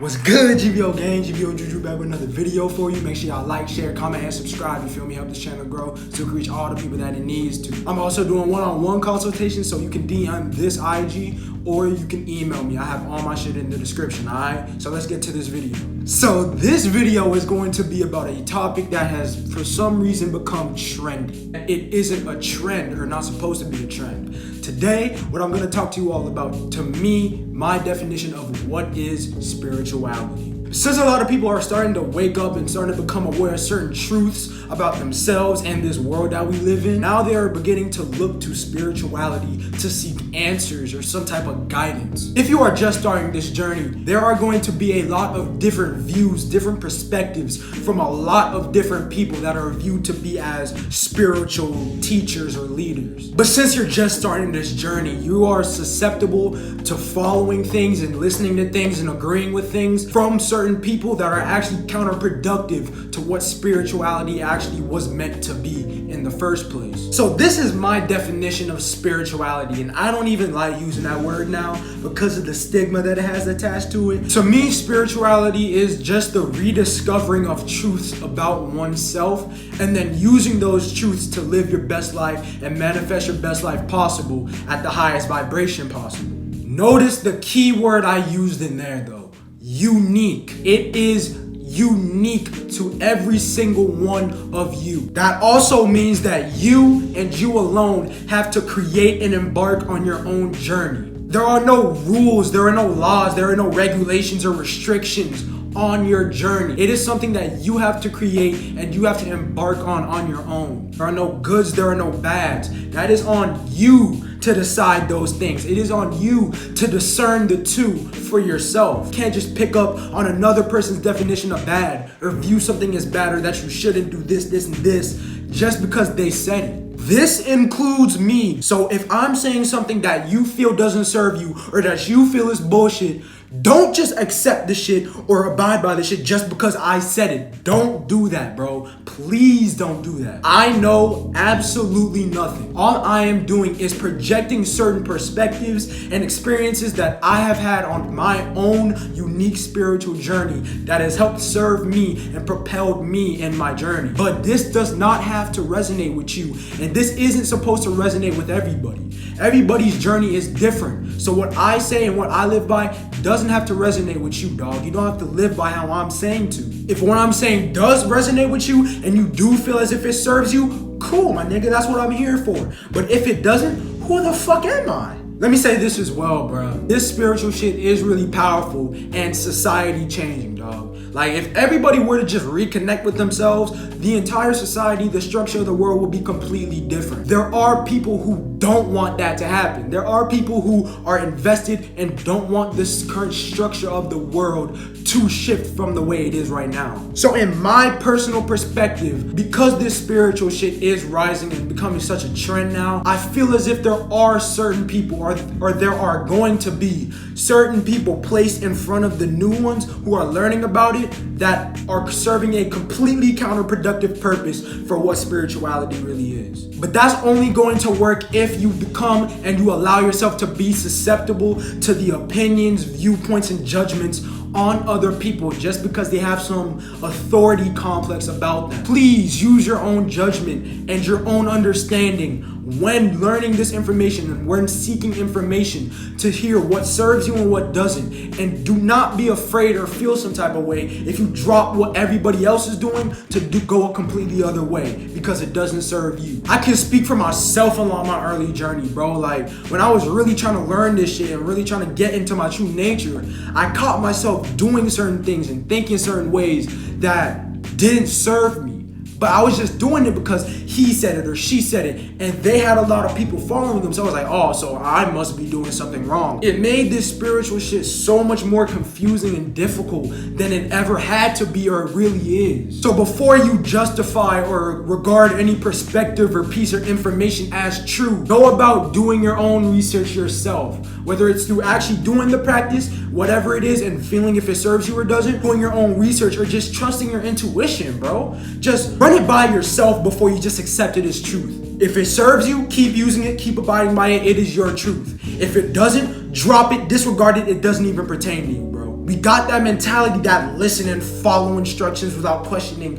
What's good, GVO gang? GVOJuju back with another video for you. Make sure y'all like, share, comment, and subscribe. You feel me? Help this channel grow so we can reach all the people that it needs to. I'm also doing one-on-one consultations, so you can DM this IG or you can email me. I have all my shit in the description, alright? So let's get to this video. So this video is going to be about a topic that has, for some reason, become trendy. It isn't a trend, or not supposed to be a trend. Today, what I'm going to talk to you all about, to me, my definition of what is spirituality. Since a lot of people are starting to wake up and starting to become aware of certain truths about themselves and this world that we live in, now they are beginning to look to spirituality to seek answers or some type of guidance. If you are just starting this journey, there are going to be a lot of different views, different perspectives from a lot of different people that are viewed to be as spiritual teachers or leaders. But since you're just starting this journey, you are susceptible to following things and listening to things and agreeing with things from certain people that are actually counterproductive to what spirituality actually was meant to be in the first place. So this is my definition of spirituality, and I don't even like using that word now because of the stigma that it has attached to it. To me, spirituality is just the rediscovering of truths about oneself and then using those truths to live your best life and manifest your best life possible at the highest vibration possible. Notice the key word I used in there though. Unique. It is unique to every single one of you. That also means that you and you alone have to create and embark on your own journey. There are no rules, there are no laws, there are no regulations or restrictions on your journey. It is something that you have to create and you have to embark on your own. There are no goods, there are no bads. That is on you to decide those things. It is on you to discern the two for yourself. You can't just pick up on another person's definition of bad or view something as bad or that you shouldn't do this, and this just because they said it. This includes me. So if I'm saying something that you feel doesn't serve you or that you feel is bullshit, don't just accept the shit or abide by the shit just because I said it. Don't do that, bro. Please don't do that. I know absolutely nothing. All I am doing is projecting certain perspectives and experiences that I have had on my own unique spiritual journey that has helped serve me and propelled me in my journey. But this does not have to resonate with you, and this isn't supposed to resonate with everybody. Everybody's journey is different. So what I say and what I live by doesn't have to resonate with you, dog. You don't have to live by how I'm saying to. If what I'm saying does resonate with you and you do feel as if it serves you, cool, my nigga, that's what I'm here for. But if it doesn't, who the fuck am I? Let me say this as well, bro. This spiritual shit is really powerful and society changing, dog. Like, if everybody were to just reconnect with themselves, the entire society, the structure of the world would be completely different. There are people who don't want that to happen. There are people who are invested and don't want this current structure of the world to shift from the way it is right now. So in my personal perspective, because this spiritual shit is rising and becoming such a trend now, I feel as if there are certain people or there are going to be certain people placed in front of the new ones who are learning about it that are serving a completely counterproductive purpose for what spirituality really is. But that's only going to work if you become and you allow yourself to be susceptible to the opinions, viewpoints, and judgments on other people just because they have some authority complex about them. Please use your own judgment and your own understanding when learning this information and when seeking information to hear what serves you and what doesn't. And do not be afraid or feel some type of way if you drop what everybody else is doing to go a completely other way because it doesn't serve you. I can speak for myself along my early journey, bro. Like, when I was really trying to learn this shit and really trying to get into my true nature, I caught myself doing certain things and thinking certain ways that didn't serve me. But I was just doing it because he said it or she said it, and they had a lot of people following them. So I was like, oh, so I must be doing something wrong. It made this spiritual shit so much more confusing and difficult than it ever had to be or it really is. So before you justify or regard any perspective or piece of information as true, go about doing your own research yourself. Whether it's through actually doing the practice, whatever it is, and feeling if it serves you or doesn't, doing your own research, or just trusting your intuition, bro. Just run it by yourself before you just accept it as truth. If it serves you, keep using it, keep abiding by it. It is your truth. If it doesn't, drop it, disregard it. It doesn't even pertain to you, bro. We got that mentality that listen and follow instructions without questioning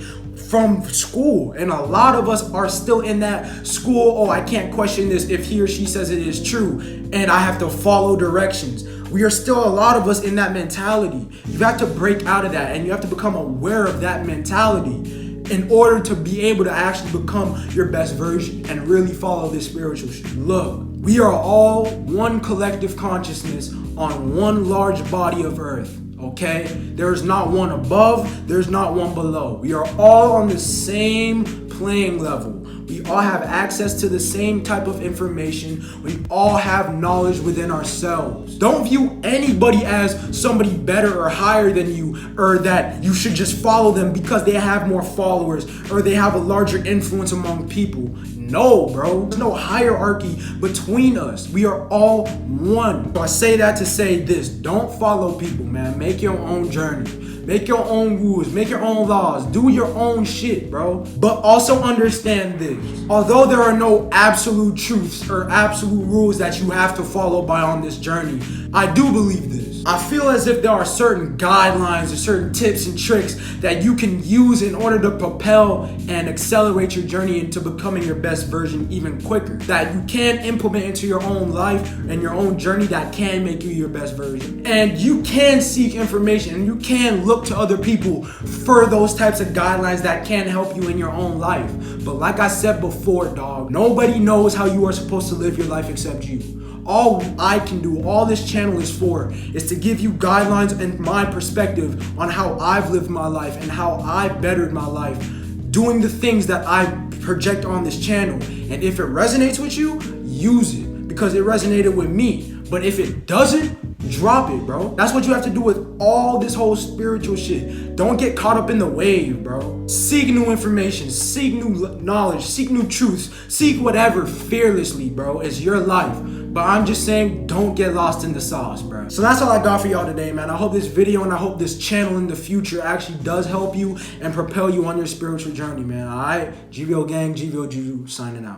from school. And a lot of us are still in that school, oh, I can't question this if he or she says it is true, and I have to follow directions. We are still, a lot of us, in that mentality. You have to break out of that, and you have to become aware of that mentality in order to be able to actually become your best version and really follow this spiritual shit. Look, we are all one collective consciousness on one large body of earth, okay? There's not one above, there's not one below. We are all on the same playing level. We all have access to the same type of information. We all have knowledge within ourselves. Don't view anybody as somebody better or higher than you, or that you should just follow them because they have more followers or they have a larger influence among people. No, bro. There's no hierarchy between us. We are all one. So I say that to say this. Don't follow people, man. Make your own journey. Make your own rules. Make your own laws. Do your own shit, bro. But also understand this. Although there are no absolute truths or absolute rules that you have to follow by on this journey, I do believe this. I feel as if there are certain guidelines or certain tips and tricks that you can use in order to propel and accelerate your journey into becoming your best version even quicker. That you can implement into your own life and your own journey that can make you your best version. And you can seek information and you can look to other people for those types of guidelines that can help you in your own life. But like I said before, dog, nobody knows how you are supposed to live your life except you. All I can do, all this channel is for, is to give you guidelines and my perspective on how I've lived my life and how I've bettered my life doing the things that I project on this channel. And if it resonates with you, use it because it resonated with me. But if it doesn't, drop it, bro. That's what you have to do with all this whole spiritual shit. Don't get caught up in the wave, bro. Seek new information, seek new knowledge, seek new truths, seek whatever fearlessly, bro. It's your life. But I'm just saying, don't get lost in the sauce, bro. So that's all I got for y'all today, man. I hope this video and I hope this channel in the future actually does help you and propel you on your spiritual journey, man. All right? GVO gang, GVO Juju, signing out.